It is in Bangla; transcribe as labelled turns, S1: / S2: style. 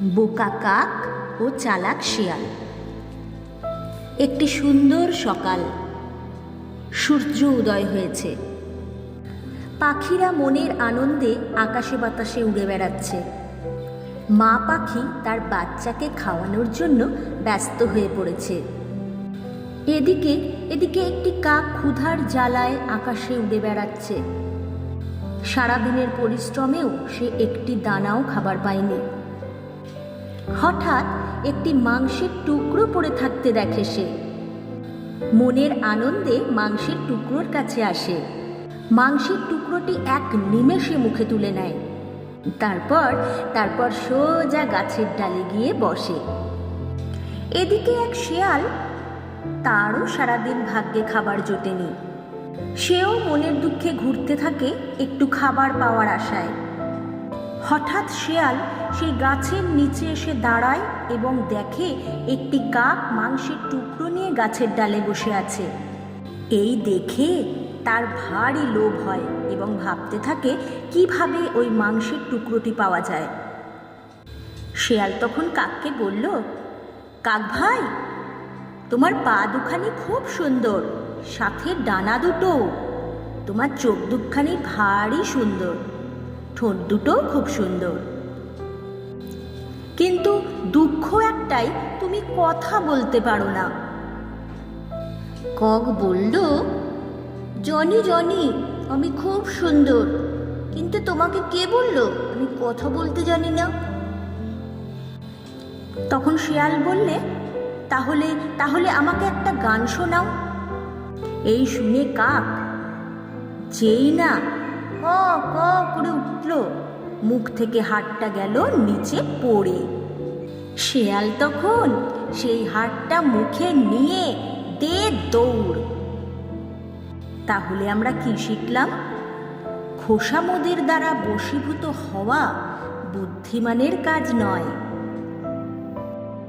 S1: বোকা কাক ও চালাক শিয়াল। একটি সুন্দর সকাল, সূর্য উদয় হয়েছে। পাখিরা মনের আনন্দে আকাশে বাতাসে উড়ে বেড়াচ্ছে। মা পাখি তার বাচ্চাকে খাওয়ানোর জন্য ব্যস্ত হয়ে পড়েছে। এদিকে একটি কাক ক্ষুধার জ্বালায় আকাশে উড়ে বেড়াচ্ছে। সারাদিনের পরিশ্রমেও সে একটি দানাও খাবার পায়নি। হঠাৎ একটি মাংসের টুকরো পড়ে থাকতে দেখে সে। মনের আনন্দে মাংসের টুকরোর কাছে আসে। মাংসের টুকরোটি এক নিমেষে মুখে তুলে নেয়। তারপর সোজা গাছের ডালে গিয়ে বসে। এদিকে এক শেয়াল, তারও সারাদিন ভাগ্যে খাবার জোটেনি। সেও মনের দুঃখে ঘুরতে থাকে একটু খাবার পাওয়ার আশায়। হঠাৎ শেয়াল সেই গাছের নিচে এসে দাঁড়ায় এবং দেখে একটি কাক মাংসের টুকরো নিয়ে গাছের ডালে বসে আছে। এই দেখে তার ভারী লোভ হয় এবং ভাবতে থাকে কিভাবে ওই মাংসের টুকরোটি পাওয়া যায়। শেয়াল তখন কাককে বলল, কাক ভাই, তোমার পা দুখানি খুব সুন্দর, সাথে ডানা দুটো। তোমার চোখ দুখানি ভারী সুন্দর, ঠোঁট দুটোও খুব সুন্দর। কিন্তু দুঃখ একটাই, তুমি কথা বলতে পারো না। কক বলল, জনি, আমি খুব সুন্দর, কিন্তু তোমাকে কে বলল আমি কথা বলতে জানি না? তখন শিয়াল বললে, তাহলে আমাকে একটা গান শোনাও। এই শুনে কাক যেই না ক ক করে উঠল, মুখ থেকে হাড়টা গেল নিচে পড়ে। শেয়াল তখন সেই হাড়টা মুখে নিয়ে দে দৌড়। তাহলে আমরা কি শিখলাম? খোসামদের দ্বারা বশীভূত হওয়া বুদ্ধিমানের কাজ নয়।